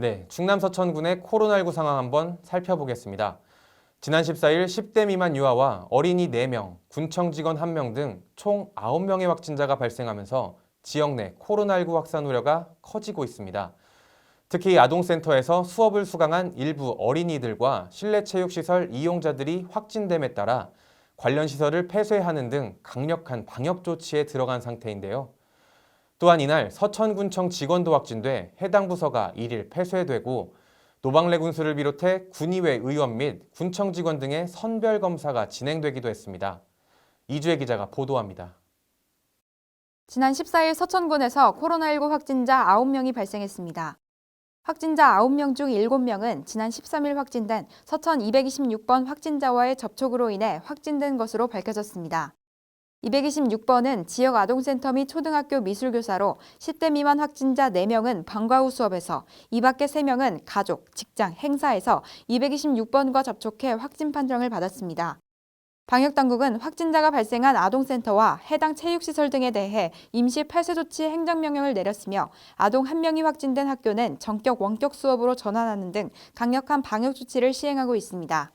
네, 충남 서천군의 코로나19 상황 한번 살펴보겠습니다. 지난 14일 10대 미만 유아와 어린이 4명, 군청 직원 1명 등 총 9명의 확진자가 발생하면서 지역 내 코로나19 확산 우려가 커지고 있습니다. 특히 아동센터에서 수업을 수강한 일부 어린이들과 실내체육시설 이용자들이 확진됨에 따라 관련 시설을 폐쇄하는 등 강력한 방역 조치에 들어간 상태인데요. 또한 이날 서천군청 직원도 확진돼 해당 부서가 1일 폐쇄되고 노방래 군수를 비롯해 군의회 의원 및 군청 직원 등의 선별 검사가 진행되기도 했습니다. 이주혜 기자가 보도합니다. 지난 14일 서천군에서 코로나19 확진자 9명이 발생했습니다. 확진자 9명 중 7명은 지난 13일 확진된 서천 226번 확진자와의 접촉으로 인해 확진된 것으로 밝혀졌습니다. 226번은 지역 아동센터 및 초등학교 미술교사로 10대 미만 확진자 4명은 방과 후 수업에서, 이 밖에 3명은 가족, 직장, 행사에서 226번과 접촉해 확진 판정을 받았습니다. 방역당국은 확진자가 발생한 아동센터와 해당 체육시설 등에 대해 임시 폐쇄 조치 행정명령을 내렸으며 아동 1명이 확진된 학교는 전격 원격 수업으로 전환하는 등 강력한 방역 조치를 시행하고 있습니다.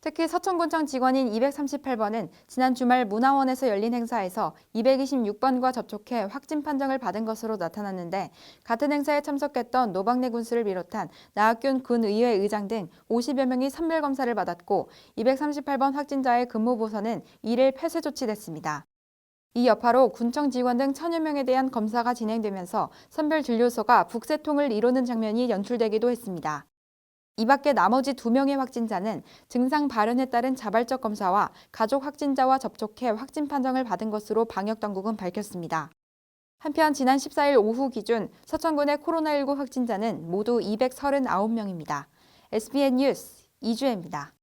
특히 서천군청 직원인 238번은 지난 주말 문화원에서 열린 행사에서 226번과 접촉해 확진 판정을 받은 것으로 나타났는데 같은 행사에 참석했던 노방래 군수를 비롯한 나학균 군의회 의장 등 50여 명이 선별검사를 받았고 238번 확진자의 근무 보선은 1일 폐쇄 조치됐습니다. 이 여파로 군청 직원 등 1000여 명에 대한 검사가 진행되면서 선별진료소가 북새통을 이루는 장면이 연출되기도 했습니다. 이 밖에 나머지 2명의 확진자는 증상 발현에 따른 자발적 검사와 가족 확진자와 접촉해 확진 판정을 받은 것으로 방역당국은 밝혔습니다. 한편 지난 14일 오후 기준 서천군의 코로나19 확진자는 모두 239명입니다. SBN 뉴스 이주혜입니다.